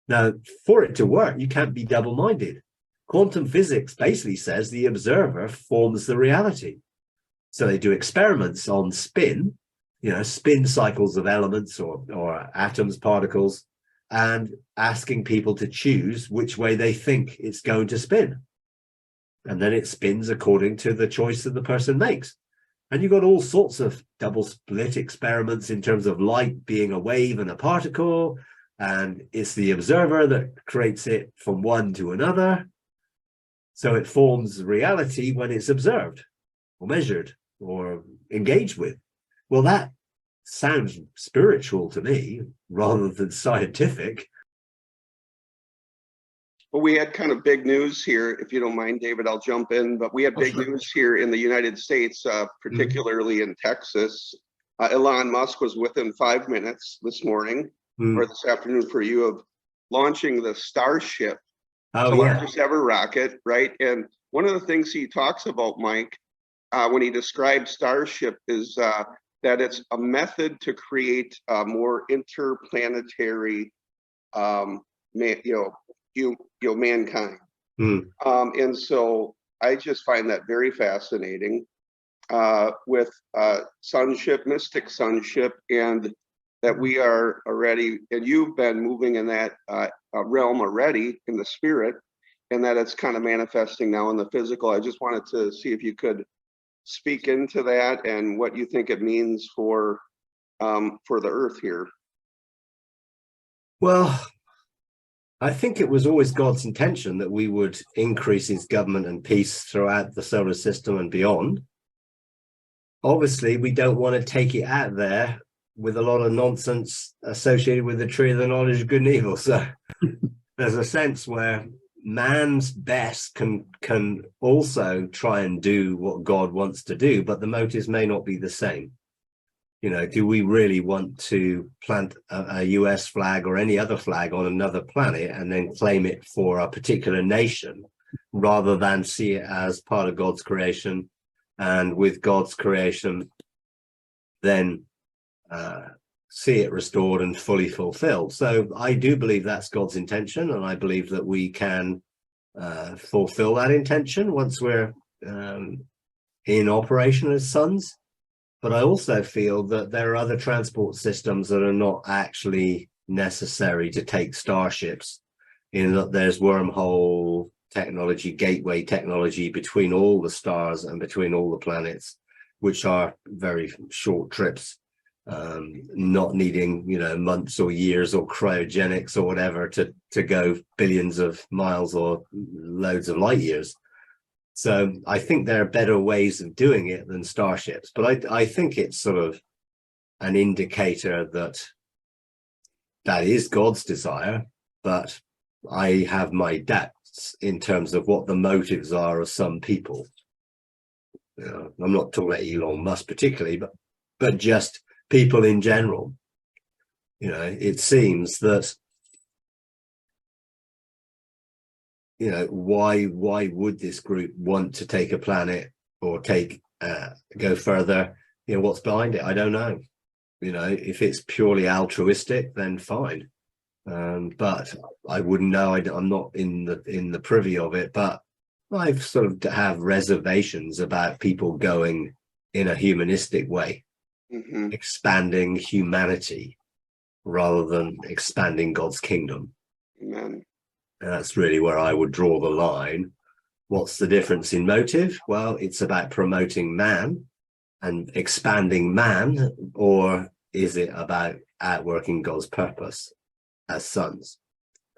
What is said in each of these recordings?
Now, for it to work, you can't be double-minded. Quantum physics basically says the observer forms the reality. So they do experiments on spin, spin cycles of elements or atoms, particles, and asking people to choose which way they think it's going to spin. And then it spins according to the choice that the person makes. And you've got all sorts of double split experiments in terms of light being a wave and a particle, and it's the observer that creates it from one to another. So it forms reality when it's observed or measured or engaged with. Well, that sounds spiritual to me rather than scientific. Well, we had kind of big news here. If you don't mind, David, I'll jump in. But we had big news here in the United States, particularly in Texas. Elon Musk was within 5 minutes this morning or this afternoon for you of launching the Starship, the largest ever rocket, right? And one of the things he talks about, Mike, when he describes Starship is that it's a method to create more interplanetary, mankind. And so I just find that very fascinating with sonship, mystic sonship, and that we are already, and you've been moving in that realm already in the spirit, and that it's kind of manifesting now in the physical. I just wanted to see if you could speak into that and what you think it means for the earth here. Well, I think it was always God's intention that we would increase his government and peace throughout the solar system and beyond. Obviously, we don't want to take it out there with a lot of nonsense associated with the tree of the knowledge of good and evil. So there's a sense where man's best can also try and do what God wants to do, but the motives may not be the same. Do we really want to plant a US flag or any other flag on another planet and then claim it for a particular nation rather than see it as part of God's creation, and with God's creation then see it restored and fully fulfilled? So I do believe that's God's intention, and I believe that we can fulfill that intention once we're in operation as sons. But I also feel that there are other transport systems that are not actually necessary to take starships, in that there's wormhole technology, gateway technology between all the stars and between all the planets, which are very short trips, not needing months or years or cryogenics or whatever to go billions of miles or loads of light years. So I think there are better ways of doing it than starships, but I think it's sort of an indicator that is God's desire, but I have my doubts in terms of what the motives are of some people. I'm not talking about Elon Musk particularly, but just people in general. It seems that why would this group want to take a planet or go further? What's behind it? I don't know. If it's purely altruistic, then fine. But I wouldn't know. I'm not in the privy of it, but I've sort of have reservations about people going in a humanistic way, expanding humanity rather than expanding God's kingdom. Amen. That's really where I would draw the line. What's the difference in motive? Well, it's about promoting man and expanding man, or is it about outworking God's purpose as sons?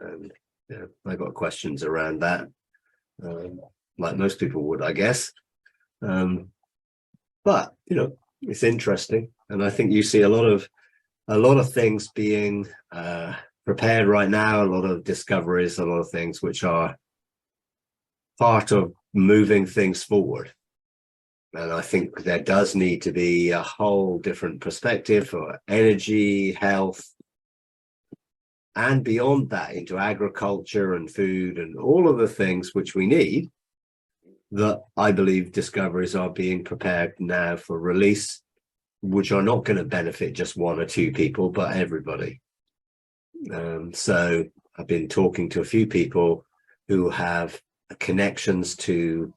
I got questions around that, like most people would, I guess. But it's interesting, and I think you see a lot of things being prepared right now, a lot of discoveries, a lot of things which are part of moving things forward. And I think there does need to be a whole different perspective for energy, health, and beyond that into agriculture and food and all of the things which we need, that I believe discoveries are being prepared now for release, which are not going to benefit just one or two people, but everybody. So I've been talking to a few people who have connections to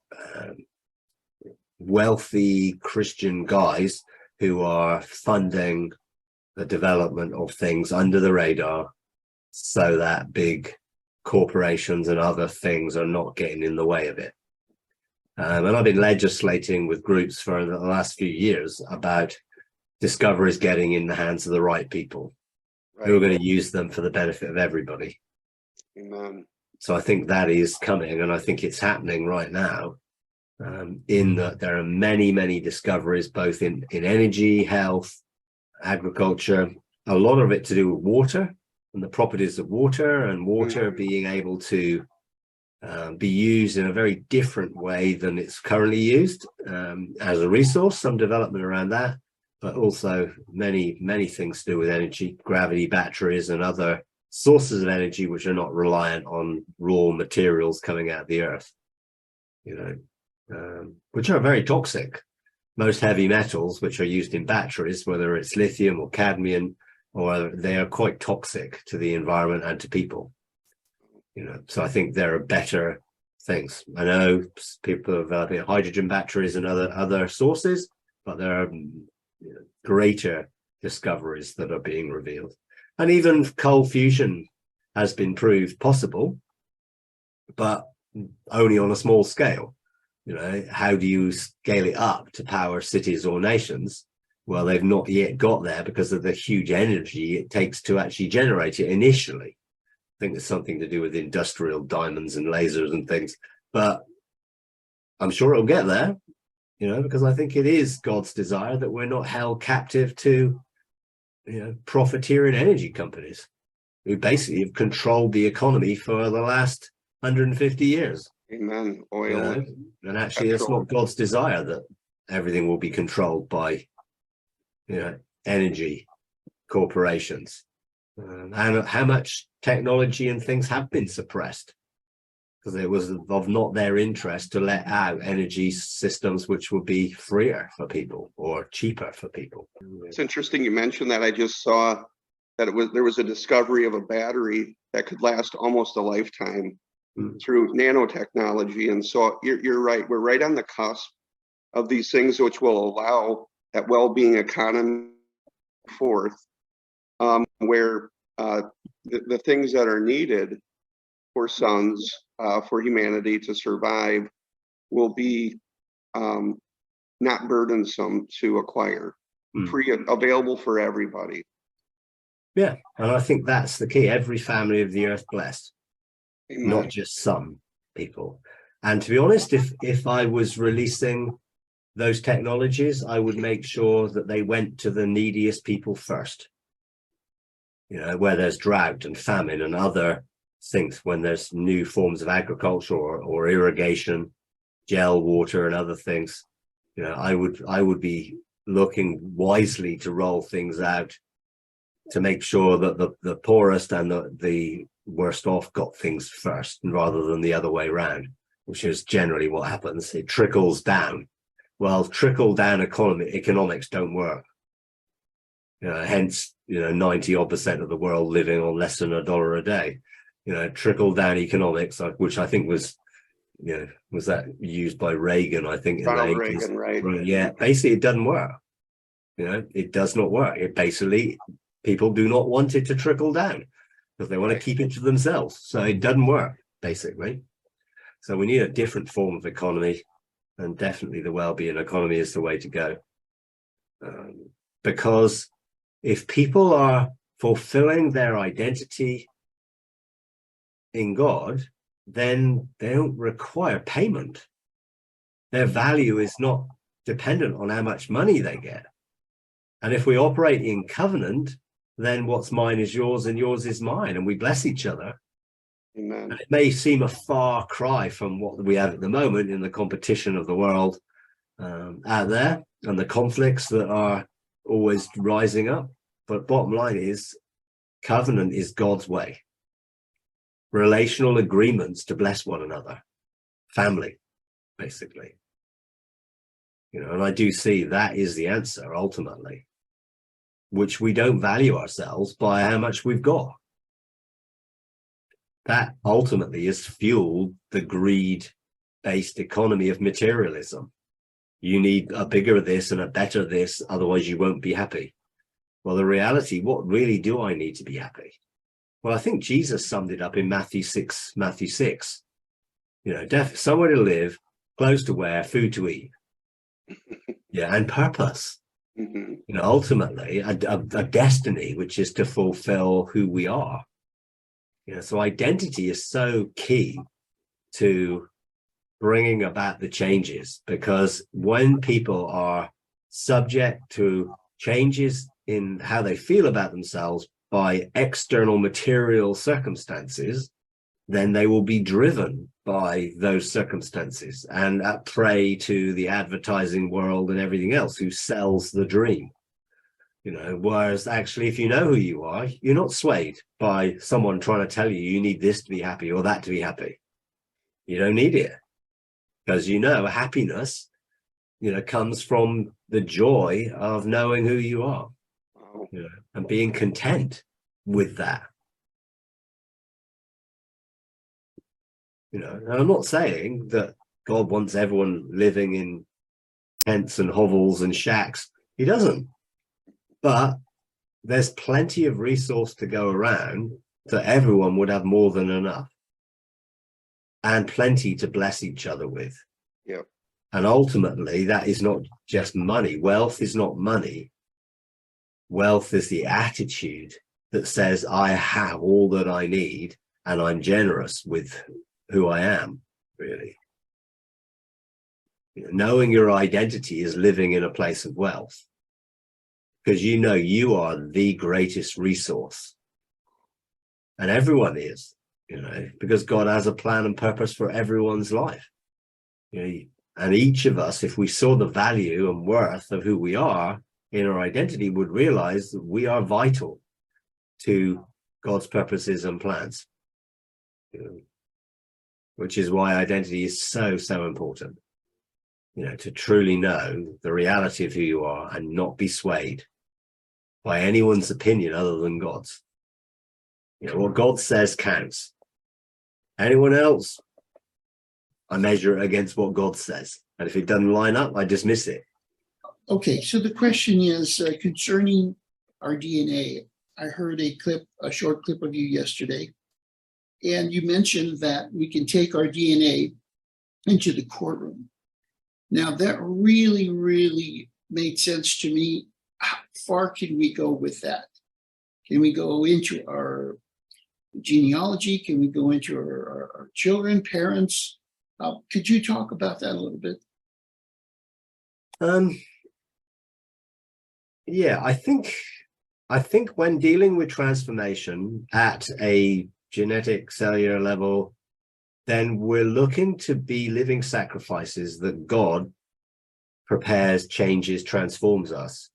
wealthy Christian guys who are funding the development of things under the radar so that big corporations and other things are not getting in the way of it. And I've been legislating with groups for the last few years about discoveries getting in the hands of the right people who are going to use them for the benefit of everybody. Amen. So I think that is coming, and I think it's happening right now, in that there are many, many discoveries, both in energy, health, agriculture, a lot of it to do with water and the properties of water, and water being able to be used in a very different way than it's currently used as a resource, some development around that, but also many, many things to do with energy, gravity, batteries, and other sources of energy which are not reliant on raw materials coming out of the earth, which are very toxic. Most heavy metals which are used in batteries, whether it's lithium or cadmium, or they are quite toxic to the environment and to people. So I think there are better things. I know people are developing hydrogen batteries and other sources, but there are greater discoveries that are being revealed. And even coal fusion has been proved possible, but only on a small scale. How do you scale it up to power cities or nations? Well, they've not yet got there because of the huge energy it takes to actually generate it initially. I think there's something to do with industrial diamonds and lasers and things, but I'm sure it'll get there, because I think it is God's desire that we're not held captive to, profiteering energy companies who basically have controlled the economy for the last 150 years. Amen. Oil. And actually, it's not God's desire that everything will be controlled by, energy corporations. And how much technology and things have been suppressed because it was of not their interest to let out energy systems which would be freer for people or cheaper for people. It's interesting you mentioned that. I just saw that there was a discovery of a battery that could last almost a lifetime through nanotechnology. And so you're right. We're right on the cusp of these things which will allow that well-being economy forth, where the things that are needed for sons, for humanity to survive, will be not burdensome to acquire, free, available for everybody. Yeah, and I think that's the key. Every family of the earth blessed. Amen. Not just some people. And to be honest, if I was releasing those technologies, I would make sure that they went to the neediest people first. Where there's drought and famine and other things, when there's new forms of agriculture or irrigation, gel water and other things, I would be looking wisely to roll things out to make sure that the poorest and the worst off got things first rather than the other way around, which is generally what happens. It trickles down. Well, trickle down economics don't work. Hence, 90% of the world living on less than $1 a day. Trickle down economics, which I think was that used by Reagan, I think, in Ronald the 80s. Reagan, right? Yeah, basically it doesn't work. It does not work. It basically, people do not want it to trickle down because they want to keep it to themselves. So it doesn't work, basically. So we need a different form of economy, and definitely the well-being economy is the way to go. Because if people are fulfilling their identity in God, then they don't require payment. Their value is not dependent on how much money they get. And if we operate in covenant, then what's mine is yours and yours is mine, and we bless each other. Amen. And it may seem a far cry from what we have at the moment in the competition of the world out there and the conflicts that are always rising up. But bottom line is, covenant is God's way. Relational agreements to bless one another. Family, basically. And I do see that is the answer ultimately, which we don't value ourselves by how much we've got. that ultimately has fueled the greed-based economy of materialism. You need a bigger this and a better this, otherwise you won't be happy. Well, the reality, what really do I need to be happy? Well, I think Jesus summed it up in Matthew 6, somewhere to live, clothes to wear, food to eat. Yeah, and purpose. Ultimately, a destiny, which is to fulfill who we are. So identity is so key to bringing about the changes, because when people are subject to changes in how they feel about themselves by external material circumstances, then they will be driven by those circumstances and at prey to the advertising world and everything else who sells the dream. Whereas actually, if you know who you are, you're not swayed by someone trying to tell you you need this to be happy or that to be happy. You don't need it, because happiness comes from the joy of knowing who you are, and being content with that. And I'm not saying that God wants everyone living in tents and hovels and shacks. He doesn't. But there's plenty of resource to go around that everyone would have more than enough, and plenty to bless each other with. Yeah. And ultimately, that is not just money. Wealth is not money. Wealth is the attitude that says, I have all that I need, and I'm generous with who I am, really. Knowing your identity is living in a place of wealth, because you are the greatest resource, and everyone is, because God has a plan and purpose for everyone's life. And each of us, if we saw the value and worth of who we are in our identity, would realize that we are vital to God's purposes and plans, which is why identity is so, so important, to truly know the reality of who you are and not be swayed by anyone's opinion other than God's. What God says counts. Anyone else, I measure it against what God says. And if it doesn't line up, I dismiss it. Okay, so the question is concerning our DNA. I heard a short clip of you yesterday, and you mentioned that we can take our DNA into the courtroom. Now, that really, really made sense to me. How far can we go with that? Can we go into our genealogy? Can we go into our children, parents? Could you talk about that a little bit? Yeah, I think when dealing with transformation at a genetic cellular level, then we're looking to be living sacrifices that God prepares, changes, transforms us.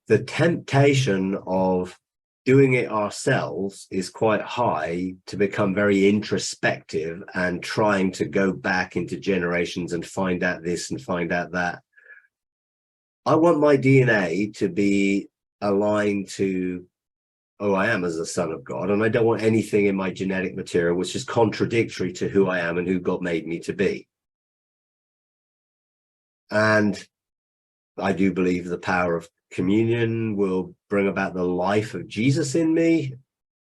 The temptation of doing it ourselves is quite high, to become very introspective and trying to go back into generations and find out this and find out that. I want my DNA to be aligned to who I am as a son of God, and I don't want anything in my genetic material which is contradictory to who I am and who God made me to be. And I do believe the power of communion will bring about the life of Jesus in me,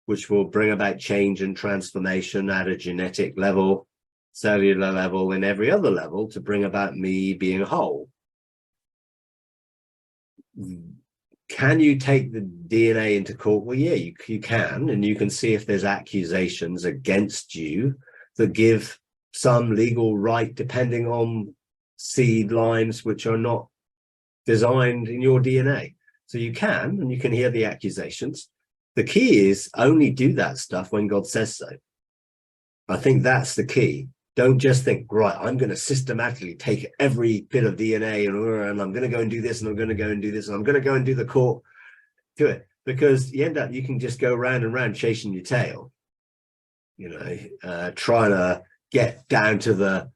which will bring about change and transformation at a genetic level, cellular level, and every other level, to bring about me being whole. Can you take the DNA into court? Well, yeah, you can, and you can see if there's accusations against you that give some legal right, depending on seed lines which are not designed in your DNA. So you can, and you can hear the accusations. The key is only do that stuff when God says so. I think that's the key. Don't just think, right, I'm going to systematically take every bit of DNA and I'm going to go and do this, and I'm going to go and do this, and I'm going to go and do the court to it. Because you end up, you can just go round and round chasing your tail, trying to get down to the,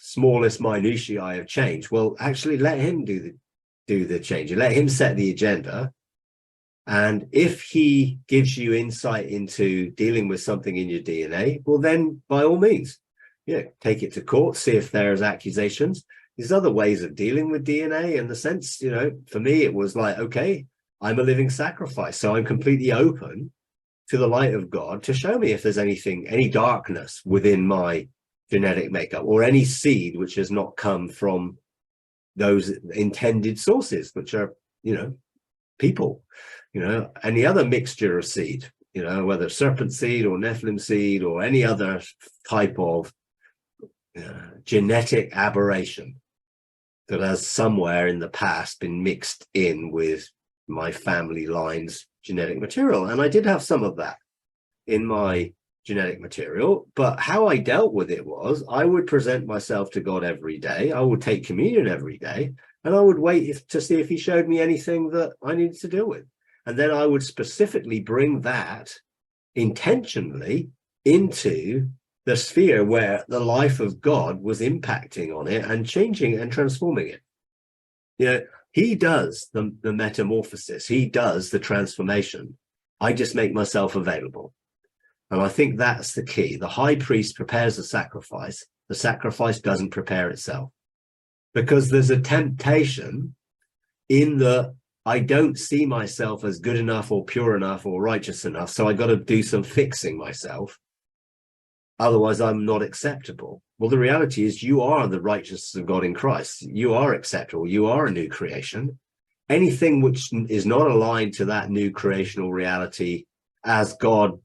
smallest minutiae of change. Well, actually, let him do the change. Let him set the agenda, And if he gives you insight into dealing with something in your DNA, well, then by all means, yeah, take it to court, see if there's accusations. There's other ways of dealing with DNA in the sense, for me, it was like, okay, I'm a living sacrifice. So I'm completely open to the light of God to show me if there's anything, any darkness within my genetic makeup or any seed which has not come from those intended sources, which are, people, any other mixture of seed, whether serpent seed or Nephilim seed or any other type of genetic aberration that has somewhere in the past been mixed in with my family line's genetic material. And I did have some of that in my genetic material, but how I dealt with it was I would present myself to God every day. I would take communion every day, and I would wait to see if he showed me anything that I needed to deal with. And then I would specifically bring that intentionally into the sphere where the life of God was impacting on it and changing and transforming it. He does the metamorphosis. He does the transformation. I just make myself available. And I think that's the key. The high priest prepares the sacrifice. The sacrifice doesn't prepare itself. Because there's a temptation in the, I don't see myself as good enough or pure enough or righteous enough, so I got to do some fixing myself. Otherwise, I'm not acceptable. Well, the reality is you are the righteousness of God in Christ. You are acceptable. You are a new creation. Anything which is not aligned to that new creational reality as God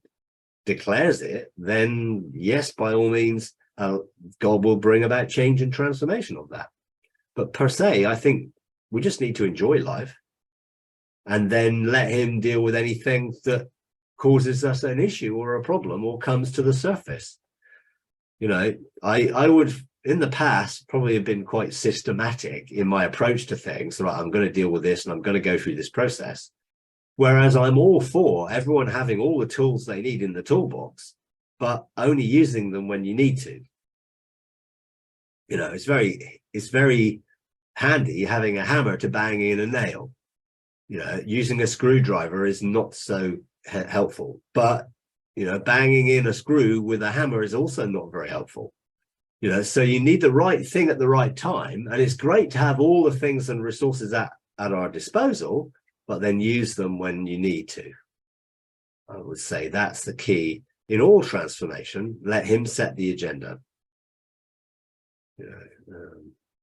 declares it, then yes, by all means, God will bring about change and transformation of that. But per se, I think we just need to enjoy life and then let him deal with anything that causes us an issue or a problem or comes to the surface. I would, in the past, probably have been quite systematic in my approach to things. Like, I'm going to deal with this and I'm going to go through this process. Whereas I'm all for everyone having all the tools they need in the toolbox, but only using them when you need to. It's very handy having a hammer to bang in a nail. Using a screwdriver is not so helpful, but banging in a screw with a hammer is also not very helpful. So you need the right thing at the right time, and it's great to have all the things and resources at our disposal, but then use them when you need to. I would say that's the key in all transformation. Let him set the agenda,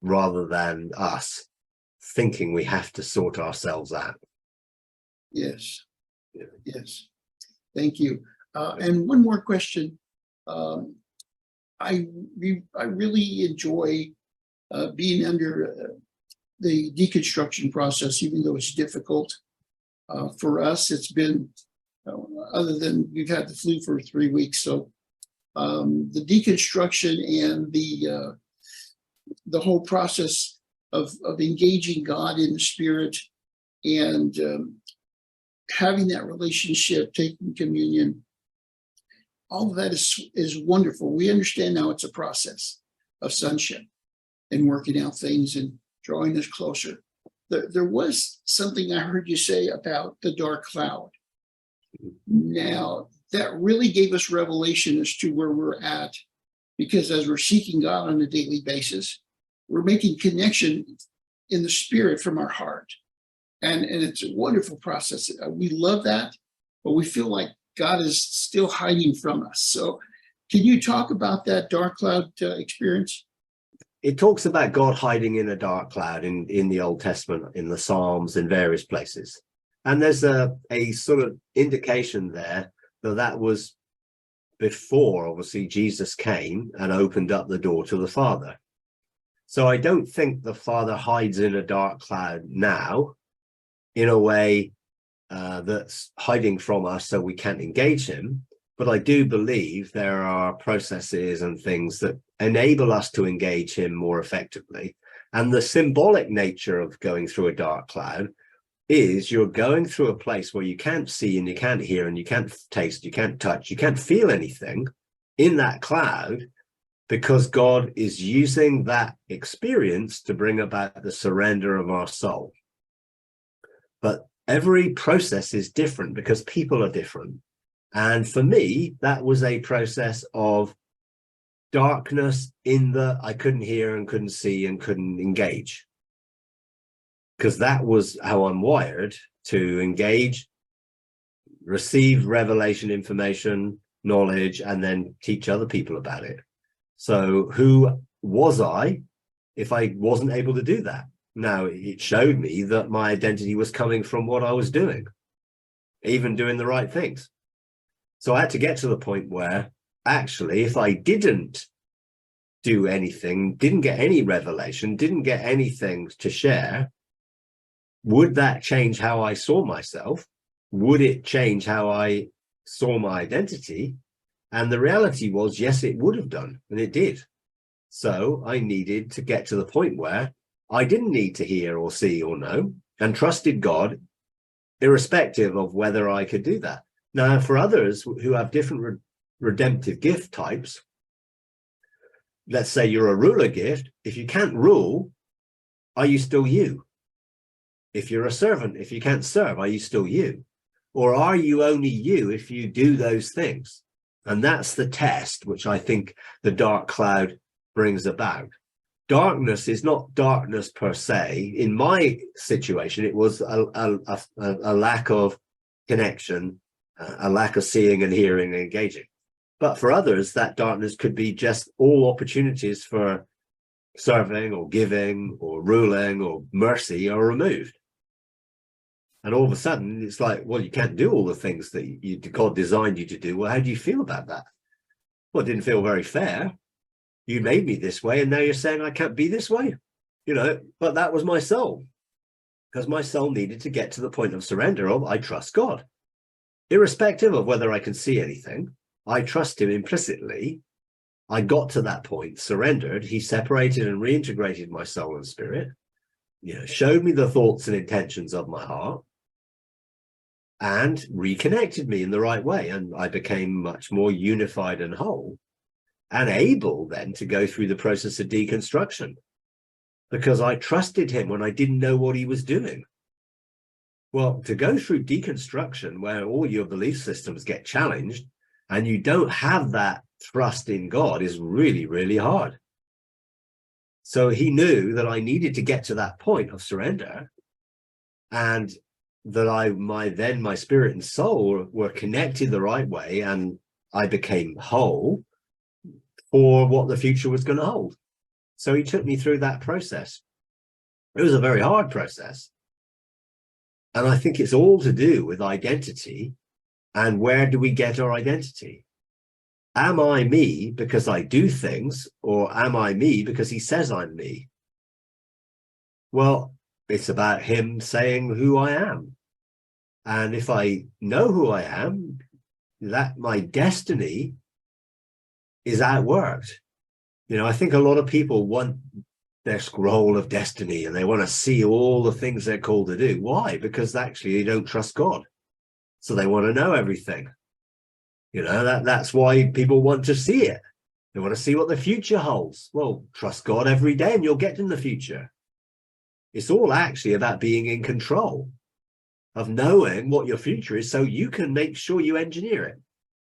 rather than us thinking we have to sort ourselves out. Yes. Yeah. Yes. Thank you. And one more question. I really enjoy being under the deconstruction process, even though it's difficult. For us, it's been, other than we've had the flu for 3 weeks. So the deconstruction and the whole process of engaging God in the spirit and having that relationship, taking communion, all of that is wonderful. We understand now it's a process of sonship and working out things and drawing us closer. There was something I heard you say about the dark cloud. Now, that really gave us revelation as to where we're at, because as we're seeking God on a daily basis, we're making connection in the spirit from our heart. And it's a wonderful process. We love that, but we feel like God is still hiding from us. So can you talk about that dark cloud experience? It talks about God hiding in a dark cloud in the Old Testament, in the Psalms, in various places. And there's a sort of indication there that was before, obviously, Jesus came and opened up the door to the Father. So I don't think the Father hides in a dark cloud now in a way that's hiding from us so we can't engage him. But I do believe there are processes and things that enable us to engage him more effectively. And the symbolic nature of going through a dark cloud is you're going through a place where you can't see and you can't hear and you can't taste, you can't touch, you can't feel anything in that cloud, because God is using that experience to bring about the surrender of our soul. But every process is different because people are different. And for me, that was a process of darkness in that I couldn't hear and couldn't see and couldn't engage. Because that was how I'm wired, to engage, receive revelation information, knowledge, and then teach other people about it. So who was I if I wasn't able to do that? Now, it showed me that my identity was coming from what I was doing, even doing the right things. So I had to get to the point where actually, if I didn't do anything, didn't get any revelation, didn't get anything to share, would that change how I saw myself? Would it change how I saw my identity? And the reality was, yes, it would have done, and it did. So I needed to get to the point where I didn't need to hear or see or know, and trusted God, irrespective of whether I could do that. Now, for others who have different redemptive gift types, let's say you're a ruler gift, if you can't rule, are you still you? If you're a servant, if you can't serve, are you still you? Or are you only you if you do those things? And that's the test, which I think the dark cloud brings about. Darkness is not darkness per se. In my situation, it was a lack of connection, a lack of seeing and hearing and engaging. But for others, that darkness could be just all opportunities for serving or giving or ruling or mercy are removed. And all of a sudden, it's like, well, you can't do all the things that God designed you to do. Well, how do you feel about that? Well, it didn't feel very fair. You made me this way, and now you're saying I can't be this way. But that was my soul, because my soul needed to get to the point of surrender of, I trust God. Irrespective of whether I can see anything, I trust him implicitly. I got to that point, surrendered. He separated and reintegrated my soul and spirit, showed me the thoughts and intentions of my heart, and reconnected me in the right way. And I became much more unified and whole, and able then to go through the process of deconstruction, because I trusted him when I didn't know what he was doing. Well, to go through deconstruction where all your belief systems get challenged and you don't have that trust in God is really, really hard. So he knew that I needed to get to that point of surrender, and that my spirit and soul were connected the right way, and I became whole for what the future was going to hold. So he took me through that process. It was a very hard process. And I think it's all to do with identity. And where do we get our identity? Am I me because I do things, or am I me because he says I'm me? Well, it's about him saying who I am. And if I know who I am, that my destiny is outworked. I think a lot of people want their scroll of destiny and they want to see all the things they're called to do. Why? Because actually they don't trust God. So they want to know everything. That's why people want to see it. They want to see what the future holds. Well, trust God every day and you'll get in the future. It's all actually about being in control of knowing what your future is so you can make sure you engineer it.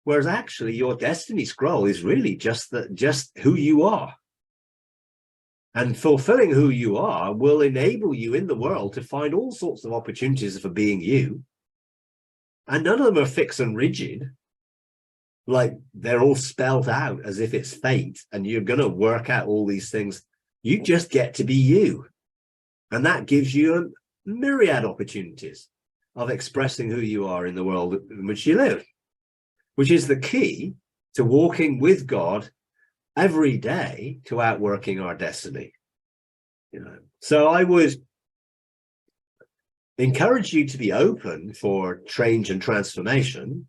Whereas actually your destiny scroll is really just who you are. And fulfilling who you are will enable you in the world to find all sorts of opportunities for being you. And none of them are fixed and rigid. Like they're all spelled out as if it's fate and you're going to work out all these things. You just get to be you. And that gives you a myriad opportunities of expressing who you are in the world in which you live, which is the key to walking with God every day to outworking our destiny. So I would encourage you to be open for change and transformation,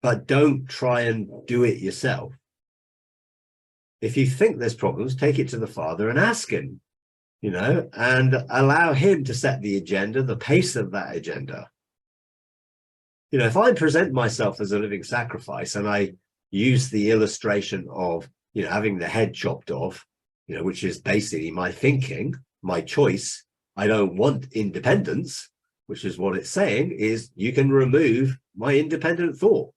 but don't try and do it yourself. If you think there's problems, take it to the Father and ask him, and allow him to set the agenda, the pace of that agenda. If I present myself as a living sacrifice and I use the illustration of, having the head chopped off, which is basically my thinking, my choice. I don't want independence. which is what it's saying, is you can remove my independent thought.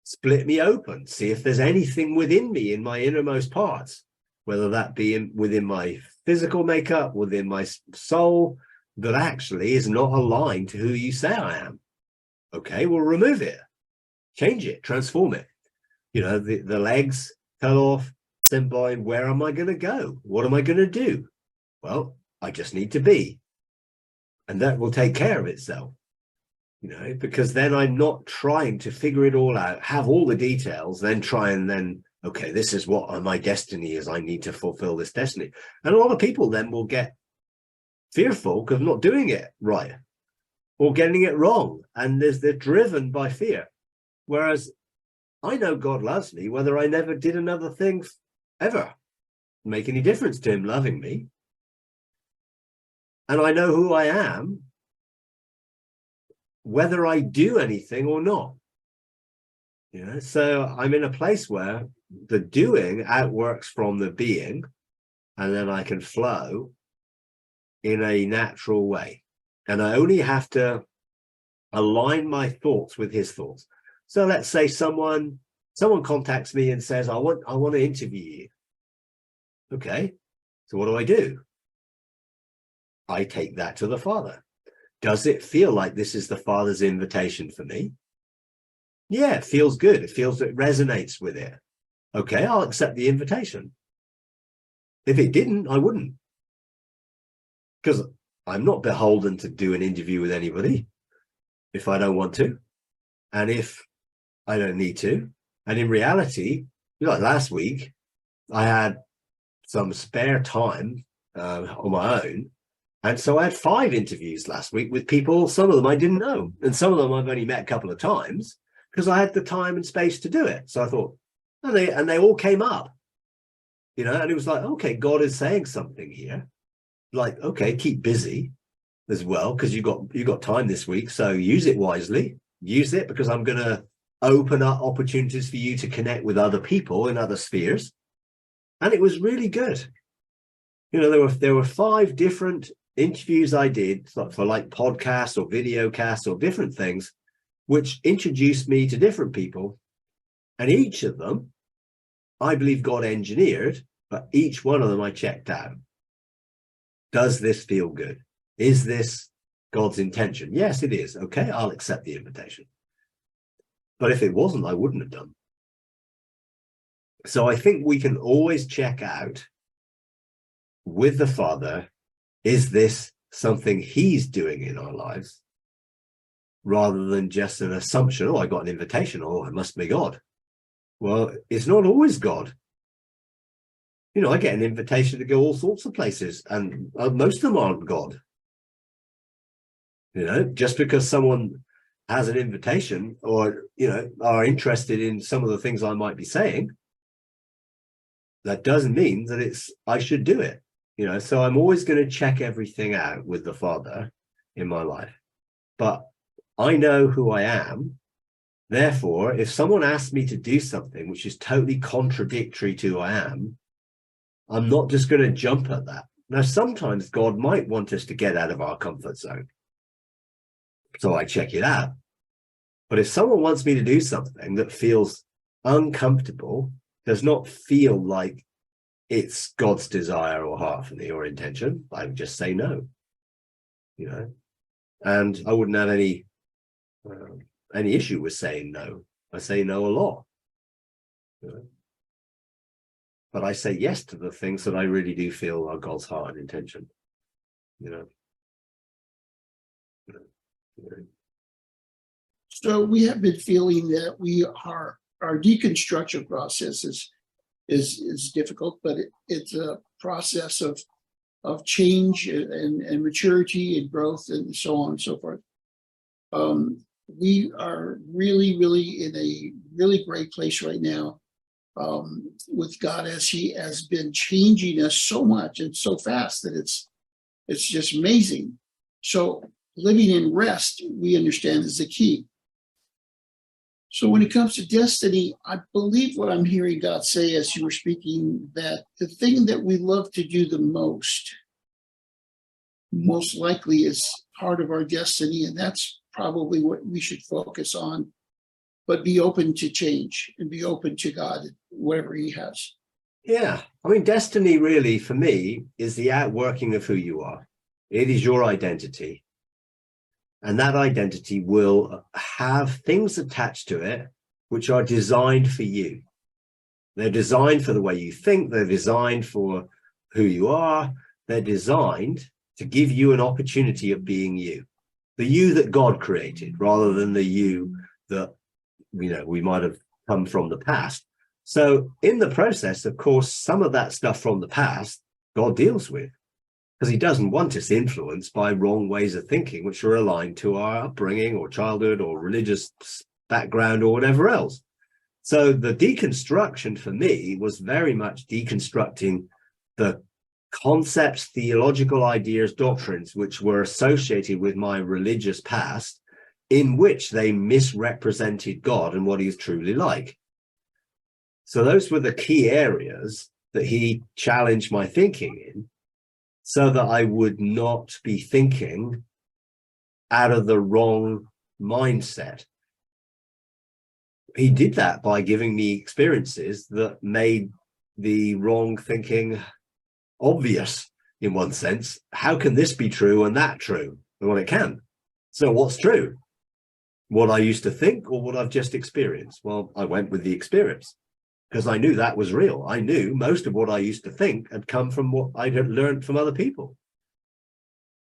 Split me open, see if there's anything within me in my innermost parts, whether that be within my physical makeup, within my soul, that actually is not aligned to who you say I am. Okay, well, remove it, change it, transform it. You know, the legs cut off, symbolic, where am I going to go? What am I going to do? Well, I just need to be. And that will take care of itself. You know, because then I'm not trying to figure it all out, have all the details, then try and then, okay, this is what my destiny is. I need to fulfill this destiny. And a lot of people then will get fearful of not doing it right or getting it wrong. And they're driven by fear. Whereas I know God loves me, whether I never did another thing ever make any difference to him loving me. And I know who I am, whether I do anything or not. You know, so I'm in a place where the doing outworks from the being, and then I can flow in a natural way. And I only have to align my thoughts with his thoughts. So let's say someone contacts me and says, I want to interview you. Okay, so what do? I take that to the Father. Does it feel like this is the Father's invitation for me? Yeah, it feels good. It feels it resonates with it. Okay, I'll accept the invitation. If it didn't, I wouldn't. Because I'm not beholden to do an interview with anybody if I don't want to. And if I don't need to. And in reality, like last week, I had some spare time on my own. And so I had 5 interviews last week with people, some of them I didn't know. And some of them I've only met a couple of times because I had the time and space to do it. So I thought, and they all came up, you know, and it was like, okay, God is saying something here. Like, okay, keep busy as well, because you got time this week. So use it wisely. Use it because I'm going to open up opportunities for you to connect with other people in other spheres. And it was really good. You know, there were 5 different interviews I did for like podcasts or video casts or different things, which introduced me to different people. And each of them, I believe God engineered, but each one of them I checked out. Does this feel good? Is this God's intention? Yes, it is. Okay, I'll accept the invitation. But if it wasn't, I wouldn't have done. So I think we can always check out with the Father, is this something he's doing in our lives? Rather than just an assumption, oh, I got an invitation, oh, it must be God. Well, it's not always God. You know, I get an invitation to go all sorts of places, and most of them aren't God. You know, just because someone has an invitation or, you know, are interested in some of the things I might be saying, that doesn't mean that I should do it. You know, so I'm always going to check everything out with the Father in my life. But I know who I am. Therefore, if someone asks me to do something which is totally contradictory to who I am, I'm not just going to jump at that. Now, sometimes God might want us to get out of our comfort zone. So I check it out. But if someone wants me to do something that feels uncomfortable, does not feel like it's God's desire or heart for me or intention, I would just say no. You know, and I wouldn't have any issue with saying no. I say no a lot. You know? But I say yes to the things that I really do feel are God's heart and intention. You know. So we have been feeling that our deconstruction process is difficult, but it's a process of change and maturity and growth and so on and so forth. We are really, really in a really great place right now with God, as he has been changing us so much and so fast that it's just amazing. So living in rest, we understand, is the key. So when it comes to destiny, I believe what I'm hearing God say as you were speaking, that the thing that we love to do the most most likely is part of our destiny, and that's probably what we should focus on, but be open to change and be open to God, whatever he has. Yeah. I mean, destiny really, for me, is the outworking of who you are. It is your identity. And that identity will have things attached to it which are designed for you. They're designed for the way you think. They're designed for who you are. They're designed to give you an opportunity of being you, the you that God created, rather than the you that, we might have come from the past. So in the process, of course, some of that stuff from the past, God deals with, because he doesn't want us influenced by wrong ways of thinking, which are aligned to our upbringing or childhood or religious background or whatever else. So the deconstruction for me was very much deconstructing the concepts, theological ideas, doctrines, which were associated with my religious past, in which they misrepresented God and what he is truly like. So those were the key areas that he challenged my thinking in, so that I would not be thinking out of the wrong mindset. He did that by giving me experiences that made the wrong thinking obvious in one sense. How can this be true and that true? Well, it can. So what's true? What I used to think or what I've just experienced? Well, I went with the experience because I knew that was real. I knew most of what I used to think had come from what I had learned from other people.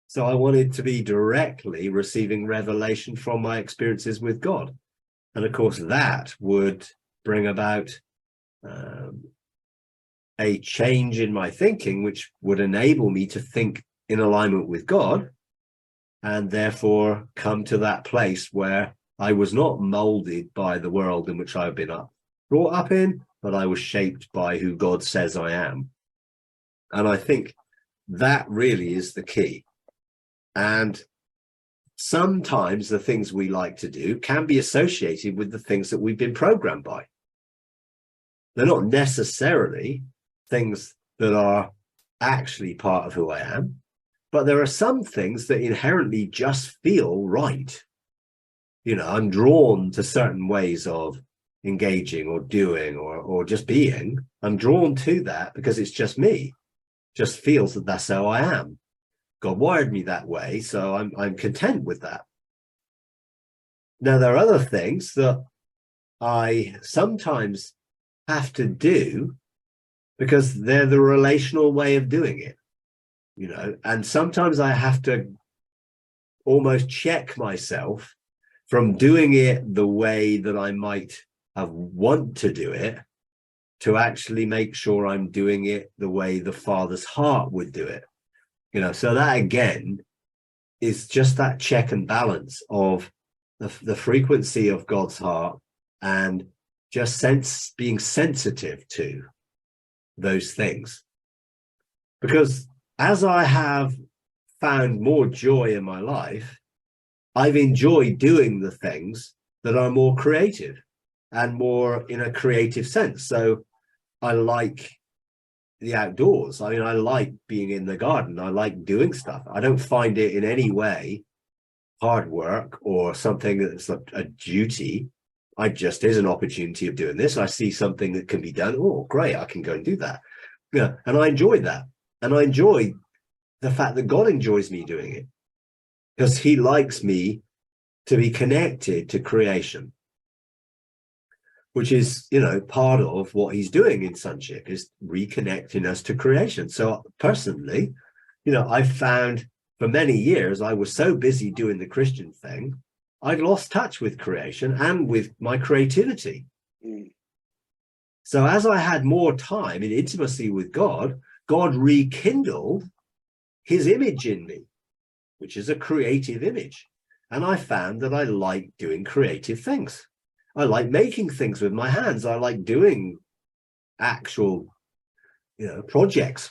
So I wanted to be directly receiving revelation from my experiences with God. And of course, that would bring about a change in my thinking, which would enable me to think in alignment with God, and therefore come to that place where I was not molded by the world in which I've been brought up in, but I was shaped by who God says I am. And I think that really is the key. And sometimes the things we like to do can be associated with the things that we've been programmed by. They're not necessarily things that are actually part of who I am, but there are some things that inherently just feel right. I'm drawn to certain ways of engaging or doing or just being. I'm drawn to that because it's just me. Just feels that that's how I am. God wired me that way, so I'm content with that. Now, there are other things that I sometimes have to do because they're the relational way of doing it, and sometimes I have to almost check myself from doing it the way that I might have want to do it to actually make sure I'm doing it the way the Father's heart would do it. So that again is just that check and balance of the frequency of God's heart and just being sensitive to those things. Because as I have found more joy in my life, I've enjoyed doing the things that are more creative and more in a creative sense. So I like the outdoors. I mean, I like being in the garden. I like doing stuff. I don't find it in any way hard work or something that's a duty. I just, there's an opportunity of doing this. I see something that can be done. Oh, great. I can go and do that. Yeah. And I enjoy that. And I enjoy the fact that God enjoys me doing it because he likes me to be connected to creation, which is, part of what he's doing in sonship is reconnecting us to creation. So personally, I found for many years, I was so busy doing the Christian thing, I'd lost touch with creation and with my creativity. So as I had more time in intimacy with God, God rekindled his image in me, which is a creative image. And I found that I like doing creative things. I like making things with my hands. I like doing actual, projects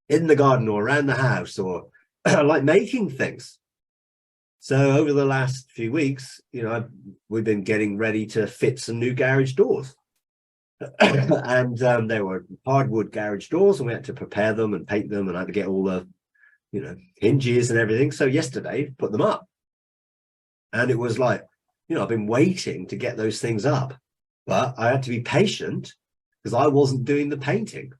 in the garden or around the house, or I like making things. So over the last few weeks, we've been getting ready to fit some new garage doors. And they were hardwood garage doors, and we had to prepare them and paint them, and I had to get all the hinges and everything. So yesterday, put them up. And it was like, I've been waiting to get those things up, but I had to be patient because I wasn't doing the painting.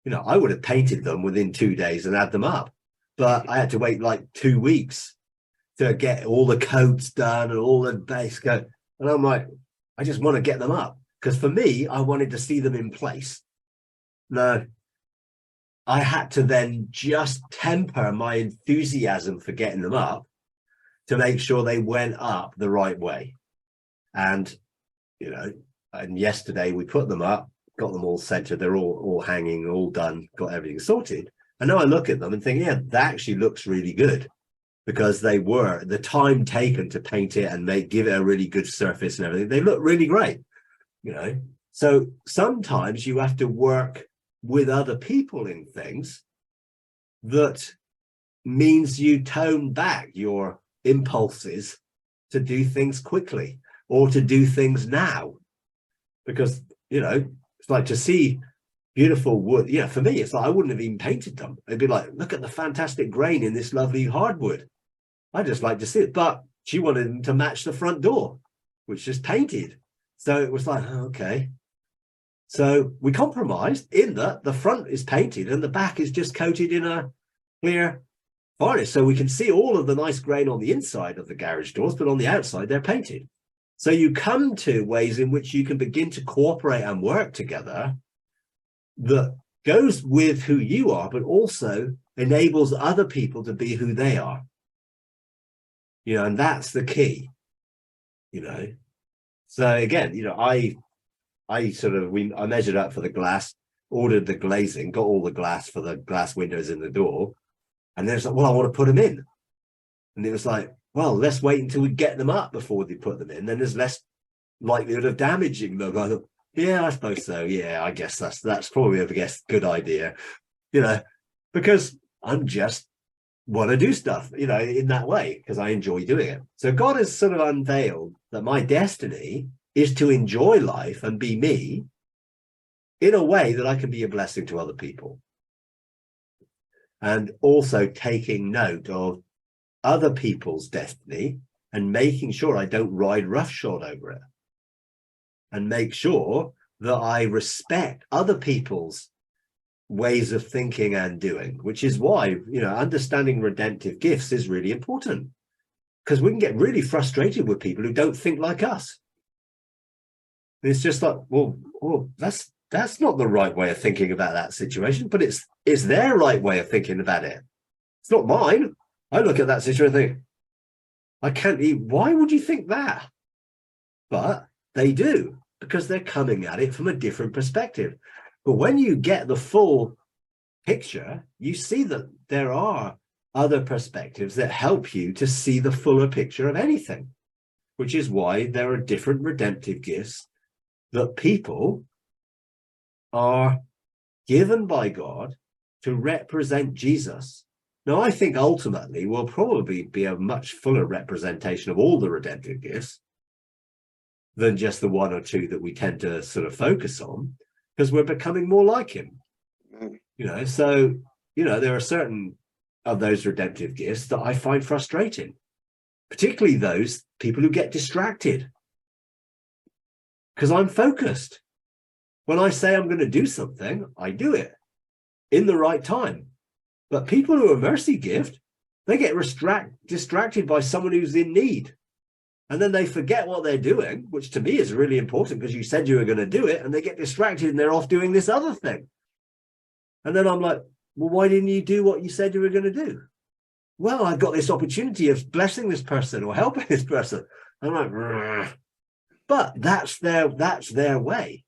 I would have painted them within 2 days and had them up, but I had to wait like 2 weeks to get all the coats done and all the base coat. And I'm like, I just want to get them up because for me, I wanted to see them in place. No, I had to then just temper my enthusiasm for getting them up to make sure they went up the right way. And, and yesterday we put them up, got them all centered. They're all hanging, all done, got everything sorted. And now I look at them and think, yeah, that actually looks really good because the time taken to paint it and give it a really good surface and everything. They look really great, So sometimes you have to work with other people in things that means you tone back your impulses to do things quickly or to do things now, because it's like to see beautiful wood. For me, it's like I wouldn't have even painted them. It'd be like, look at the fantastic grain in this lovely hardwood. I just like to see it. But she wanted them to match the front door, which is painted. So it was like, okay. So we compromised in that the front is painted and the back is just coated in a clear varnish. So we can see all of the nice grain on the inside of the garage doors, but on the outside, they're painted. So you come to ways in which you can begin to cooperate and work together that goes with who you are, but also enables other people to be who they are. And that's the key, So again, I measured up for the glass, ordered the glazing, got all the glass for the glass windows in the door. And then it's like, well, I want to put them in. And it was like, well, let's wait until we get them up before they put them in. Then there's less likelihood of damaging them. I thought, yeah, I suppose so. Yeah, I guess that's probably a good idea, because I'm just want to do stuff, in that way, because I enjoy doing it. So God has sort of unveiled that my destiny is to enjoy life and be me in a way that I can be a blessing to other people. And also taking note of other people's destiny and making sure I don't ride roughshod over it. And make sure that I respect other people's ways of thinking and doing, which is why, understanding redemptive gifts is really important, because we can get really frustrated with people who don't think like us. And it's just like, well, that's not the right way of thinking about that situation, but it's their right way of thinking about it. It's not mine. I look at that situation and think, I can't eat. Why would you think that? But they do, because they're coming at it from a different perspective. But when you get the full picture, you see that there are other perspectives that help you to see the fuller picture of anything, which is why there are different redemptive gifts that people are given by God to represent Jesus. Now, I think ultimately will probably be a much fuller representation of all the redemptive gifts than just the one or two that we tend to sort of focus on, because we're becoming more like him. So, there are certain of those redemptive gifts that I find frustrating, particularly those people who get distracted, because I'm focused. When I say I'm going to do something, I do it in the right time. But people who are mercy gift, they get distracted by someone who's in need. And then they forget what they're doing, which to me is really important because you said you were going to do it, and they get distracted and they're off doing this other thing. And then I'm like, well, why didn't you do what you said you were going to do? Well, I've got this opportunity of blessing this person or helping this person. I'm like, "Rrr." But that's their way.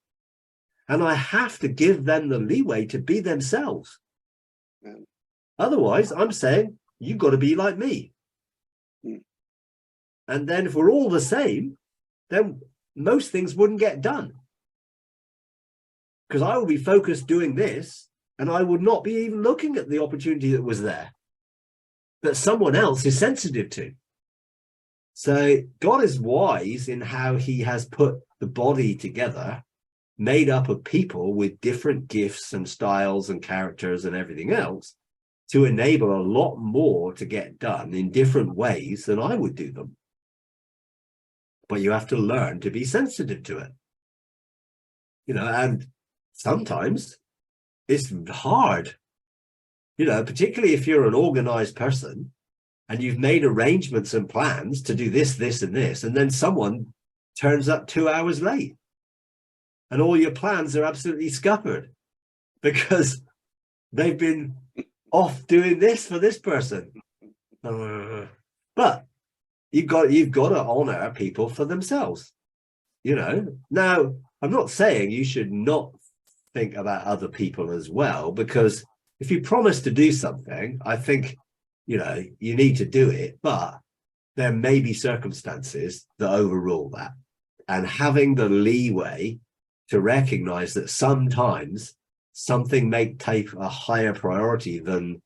And I have to give them the leeway to be themselves. Otherwise, I'm saying, you've got to be like me. And then if we're all the same, then most things wouldn't get done. Because I will be focused doing this, and I would not be even looking at the opportunity that was there, that someone else is sensitive to. So God is wise in how he has put the body together, made up of people with different gifts and styles and characters and everything else, to enable a lot more to get done in different ways than I would do them. But you have to learn to be sensitive to it. And sometimes it's hard, particularly if you're an organized person and you've made arrangements and plans to do this, this, and this, and then someone turns up 2 hours late and all your plans are absolutely scuppered because they've been off doing this for this person. But you've got to honor people for themselves. Now, I'm not saying you should not think about other people as well, because if you promise to do something, I think, you need to do it, but there may be circumstances that overrule that. And having the leeway to recognize that sometimes something may take a higher priority than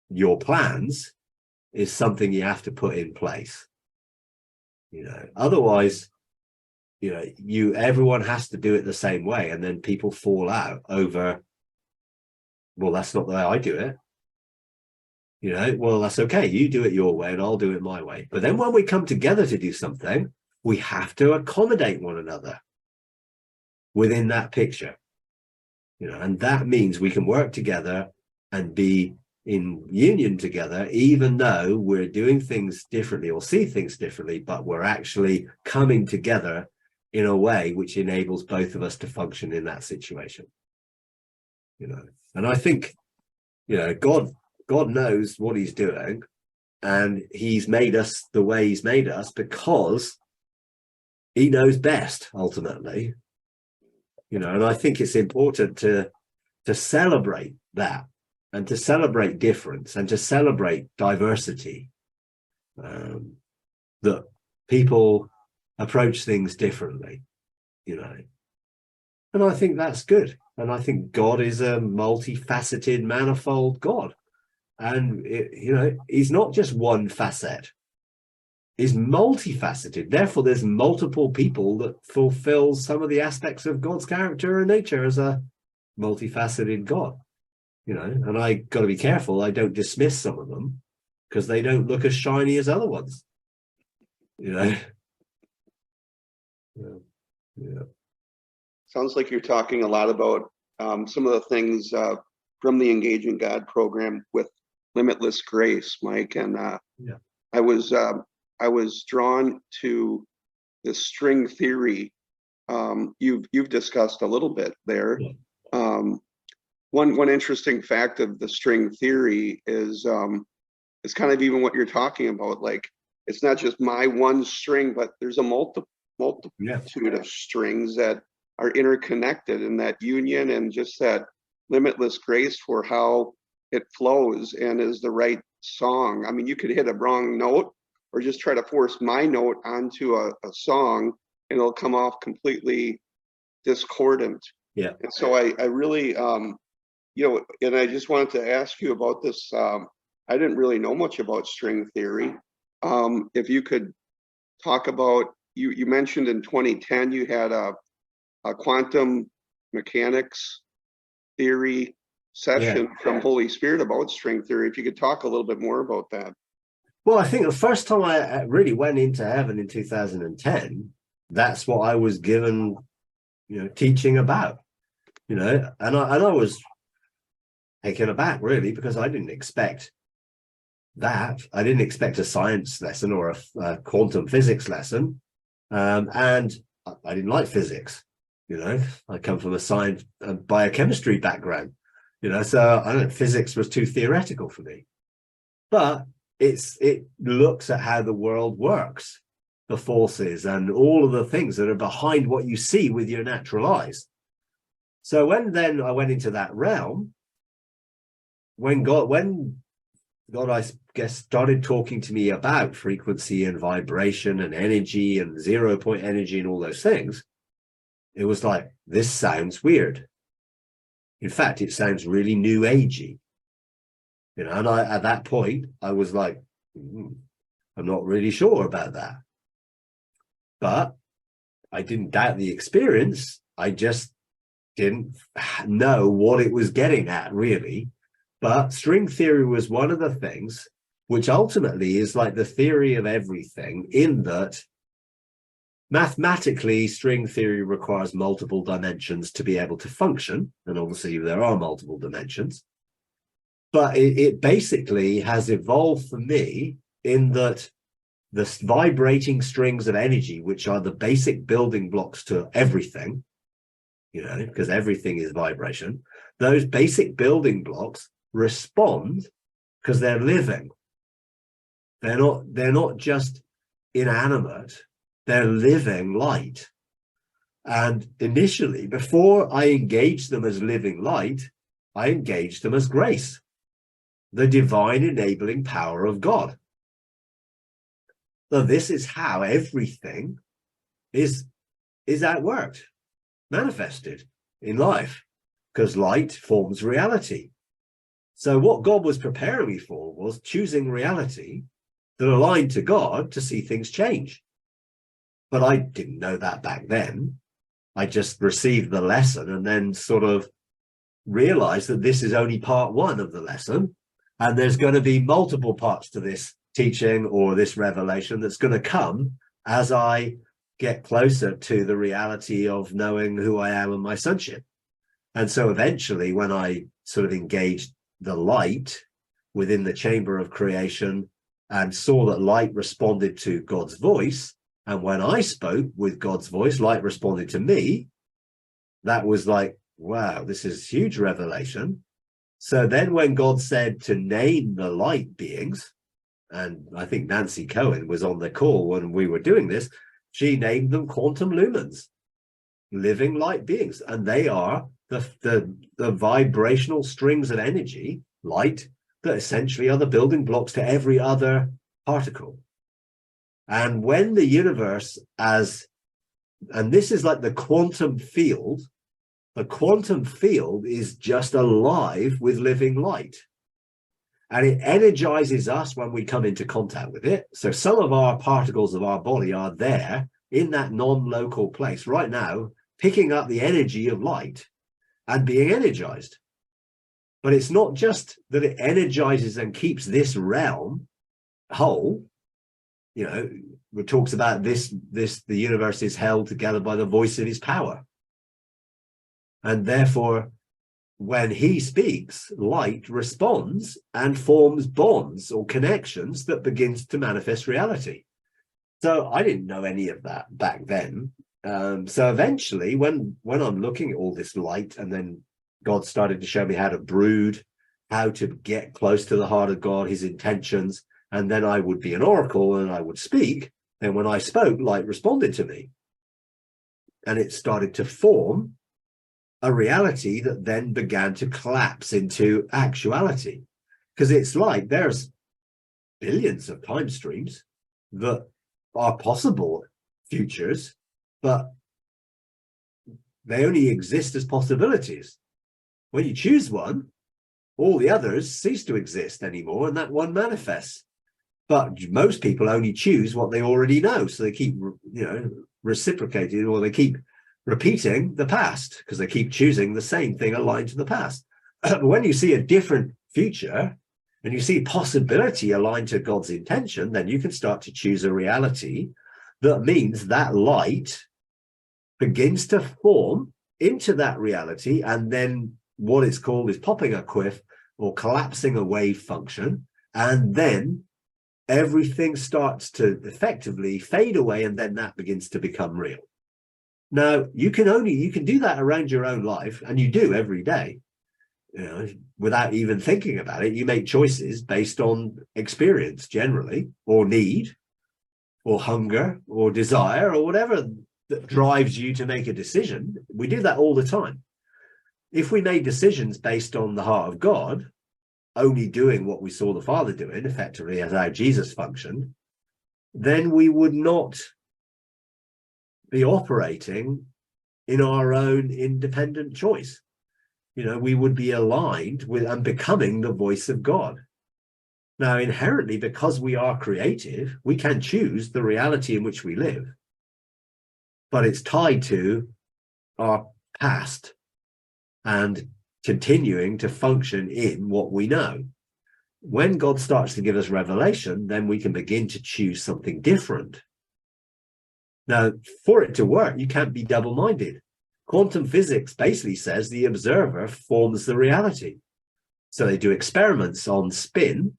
your plans is something you have to put in place. Otherwise, everyone has to do it the same way, and then people fall out over, well, that's not the way I do it. Well, that's okay. You do it your way and I'll do it my way. But then when we come together to do something, we have to accommodate one another within that picture. And that means we can work together and be in union together, even though we're doing things differently or see things differently, but we're actually coming together in a way which enables both of us to function in that situation. And I think, God knows what he's doing, and he's made us the way he's made us because he knows best ultimately. And I think it's important to celebrate that, and to celebrate difference, and to celebrate diversity, that people approach things differently, and I think that's good. And I think God is a multifaceted, manifold God. And, he's not just one facet. He's multifaceted. Therefore, there's multiple people that fulfill some of the aspects of God's character and nature as a multifaceted God. And I got to be careful I don't dismiss some of them because they don't look as shiny as other ones. Yeah. Sounds like you're talking a lot about some of the things from the Engaging God program with Limitless Grace, Mike. And I was drawn to the string theory. You've discussed a little bit there. One interesting fact of the string theory is kind of even what you're talking about. Like, it's not just my one string, but there's a multitude of strings that are interconnected, in that union and just that limitless grace for how it flows and is the right song. I mean, you could hit a wrong note or just try to force my note onto a song and it'll come off completely discordant. Yeah. And so I really, and I just wanted to ask you about this. I didn't really know much about string theory. If you could talk about, you mentioned in 2010 you had a quantum mechanics theory session from Holy Spirit about string theory. If you could talk a little bit more about that. Well, I think the first time I really went into heaven in 2010, that's what I was given, teaching about, and I was taken aback really, because I didn't expect that. I didn't expect a science lesson or a quantum physics lesson, and I didn't like physics. I come from a science and biochemistry background, so I don't know, physics was too theoretical for me. But it looks at how the world works, the forces and all of the things that are behind what you see with your natural eyes. So when I went into that realm, when God, I guess, started talking to me about frequency and vibration and energy and 0 point energy and all those things, it was like, this sounds weird. In fact, it sounds really new agey. And at that point, I was like, I'm not really sure about that. But I didn't doubt the experience. I just didn't know what it was getting at, really. But string theory was one of the things which ultimately is like the theory of everything, in that mathematically string theory requires multiple dimensions to be able to function. And obviously there are multiple dimensions. But it basically has evolved for me in that the vibrating strings of energy, which are the basic building blocks to everything, because everything is vibration, those basic building blocks respond because they're living. They're not just inanimate, they're living light. And initially, before I engaged them as living light, I engaged them as grace, the divine enabling power of God. So this is how everything is outworked, manifested in life, because light forms reality. So what God was preparing me for was choosing reality that aligned to God to see things change. But I didn't know that back then. I just received the lesson and then sort of realized that this is only part one of the lesson. And there's going to be multiple parts to this teaching or this revelation that's going to come as I get closer to the reality of knowing who I am and my sonship. And so eventually, when I sort of engaged the light within the chamber of creation and saw that light responded to God's voice, and when I spoke with God's voice, light responded to me, that was like, wow, this is huge revelation. So then when God said to name the light beings, and I think Nancy Cohen was on the call when we were doing this, she named them quantum lumens, living light beings. And they are the vibrational strings of energy, light, that essentially are the building blocks to every other particle. And when the universe and this is like the quantum field is just alive with living light. And it energizes us when we come into contact with it. So some of our particles of our body are there in that non-local place right now, picking up the energy of light and being energized. But it's not just that it energizes and keeps this realm whole. It talks about the universe is held together by the voice of his power. And therefore, when he speaks, light responds and forms bonds or connections that begins to manifest reality. So I didn't know any of that back then. So eventually, when I'm looking at all this light, and then God started to show me how to brood, how to get close to the heart of God, his intentions, and then I would be an oracle and I would speak. And when I spoke, light responded to me. And it started to form a reality that then began to collapse into actuality. Because it's like there's billions of time streams that are possible futures, but they only exist as possibilities. When you choose one, all the others cease to exist anymore, and that one manifests. But most people only choose what they already know, so they keep, reciprocating, or they keep repeating the past because they keep choosing the same thing aligned to the past. But when you see a different future and you see possibility aligned to God's intention, then you can start to choose a reality that means that light begins to form into that reality, and then what it's called is popping a quiff or collapsing a wave function, and then everything starts to effectively fade away, and then that begins to become real. Now, you can do that around your own life, and you do every day, without even thinking about it. You make choices based on experience generally, or need, or hunger, or desire, or whatever that drives you to make a decision. We do that all the time. If we made decisions based on the heart of God, only doing what we saw the Father doing, effectively as how Jesus functioned, then we would not be operating in our own independent choice. We would be aligned with and becoming the voice of God. Now, inherently, because we are creative, we can choose the reality in which we live, but it's tied to our past and continuing to function in what we know. When God starts to give us revelation, then we can begin to choose something different. Now, for it to work, you can't be double-minded. Quantum physics basically says the observer forms the reality. So they do experiments on spin,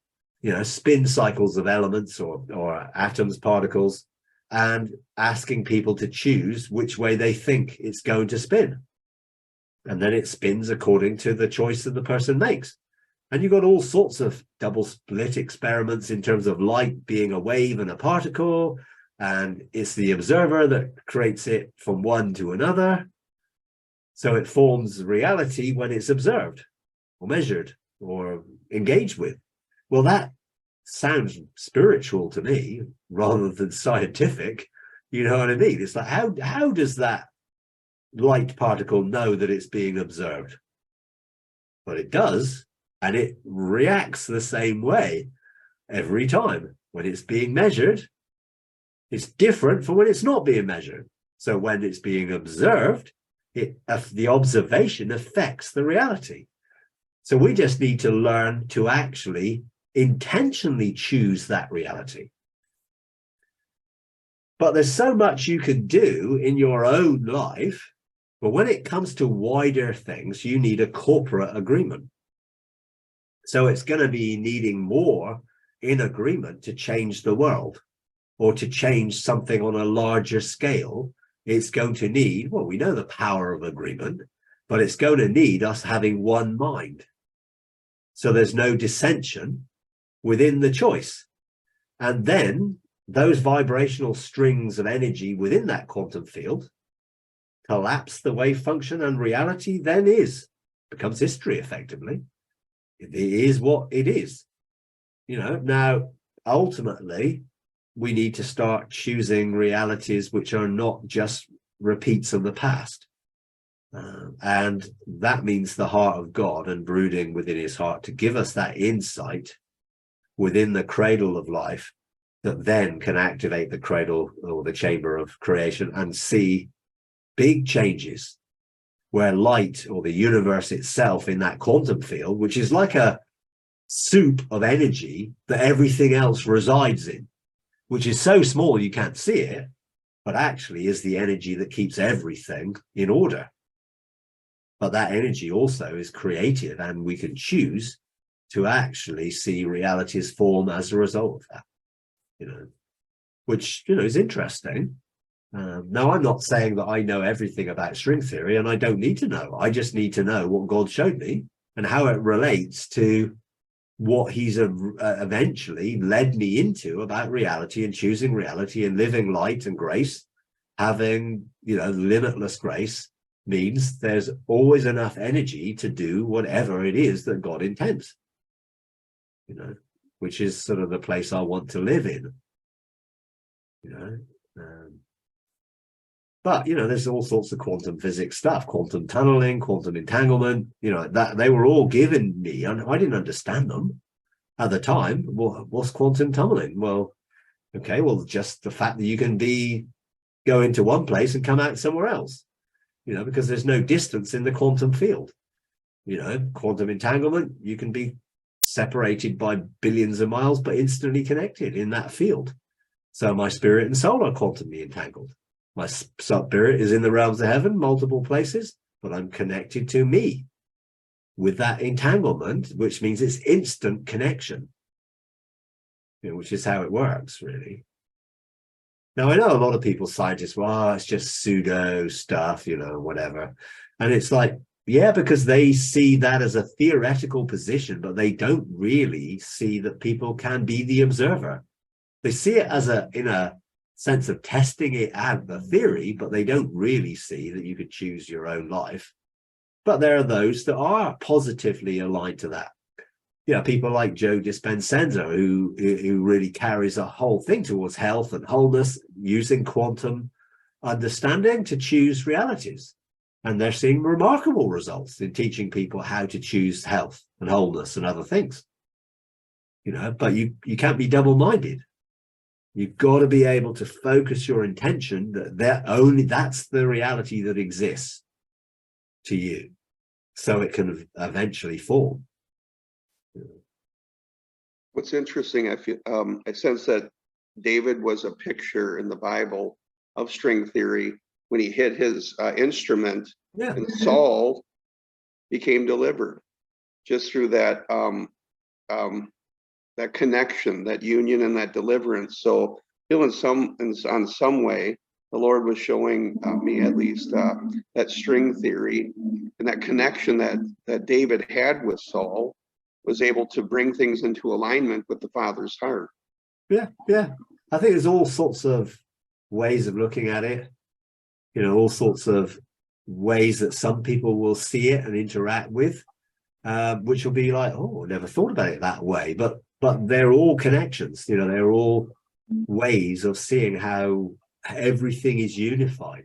spin cycles of elements or atoms, particles, and asking people to choose which way they think it's going to spin. And then it spins according to the choice that the person makes. And you've got all sorts of double split experiments in terms of light being a wave and a particle, and it's the observer that creates it from one to another. So it forms reality when it's observed or measured or engaged with. Well, that sounds spiritual to me rather than scientific. You know what I mean? It's like, how does that light particle know that it's being observed? But it does, and it reacts the same way every time. When it's being measured, it's different from when it's not being measured. So when it's being observed, the observation affects the reality. So we just need to learn to actually intentionally choose that reality. But there's so much you can do in your own life. But when it comes to wider things, you need a corporate agreement. So it's going to be needing more in agreement to change the world or to change something on a larger scale. It's going to need, well, we know the power of agreement, but it's going to need us having one mind. So there's no dissension within the choice. And then those vibrational strings of energy within that quantum field collapse the wave function, and reality then becomes history effectively. It is what it is. Now, ultimately, we need to start choosing realities which are not just repeats of the past. And that means the heart of God and brooding within his heart to give us that insight within the cradle of life that then can activate the cradle or the chamber of creation and see big changes where light or the universe itself in that quantum field, which is like a soup of energy that everything else resides in, which is so small you can't see it, but actually is the energy that keeps everything in order. But that energy also is creative, and we can choose to actually see realities form as a result of that, which, is interesting. Now, I'm not saying that I know everything about string theory, and I don't need to know. I just need to know what God showed me and how it relates to what he's eventually led me into about reality and choosing reality and living light and grace. Having, limitless grace means there's always enough energy to do whatever it is that God intends, which is sort of the place I want to live in, But, there's all sorts of quantum physics stuff, quantum tunneling, quantum entanglement, that they were all given me, and I didn't understand them at the time. Well, what's quantum tunneling? Well, okay, just the fact that you can go into one place and come out somewhere else, because there's no distance in the quantum field. Quantum entanglement, you can be separated by billions of miles, but instantly connected in that field. So my spirit and soul are quantumly entangled. My spirit is in the realms of heaven, multiple places, but I'm connected to me with that entanglement, which means it's instant connection, which is how it works, really. Now, I know a lot of people, scientists, it's just pseudo stuff, whatever. And it's like, yeah, because they see that as a theoretical position, but they don't really see that people can be the observer. They see it as in a sense of testing it out, the theory, but they don't really see that you could choose your own life. But there are those that are positively aligned to that. People like Joe Dispenza, who really carries a whole thing towards health and wholeness, using quantum understanding to choose realities. And they're seeing remarkable results in teaching people how to choose health and wholeness and other things. But you can't be double-minded. You've got to be able to focus your intention that's the reality that exists to you. so it can eventually form. What's interesting, I sense that David was a picture in the Bible of string theory when he hit his instrument, Yeah. and Saul became delivered just through that that connection, that union, and that deliverance. So, in some way, the Lord was showing me at least that string theory and that connection that David had with Saul was able to bring things into alignment with the Father's heart. Yeah, yeah. I think there's all sorts of ways of looking at it, all sorts of ways that some people will see it and interact with, which will be like, oh, I never thought about it that way. But they're all connections, they're all ways of seeing how everything is unified.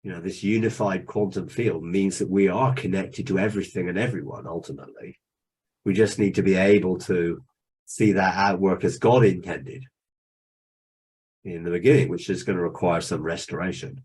This unified quantum field means that we are connected to everything and everyone ultimately. We just need to be able to see that outwork as God intended in the beginning, which is going to require some restoration.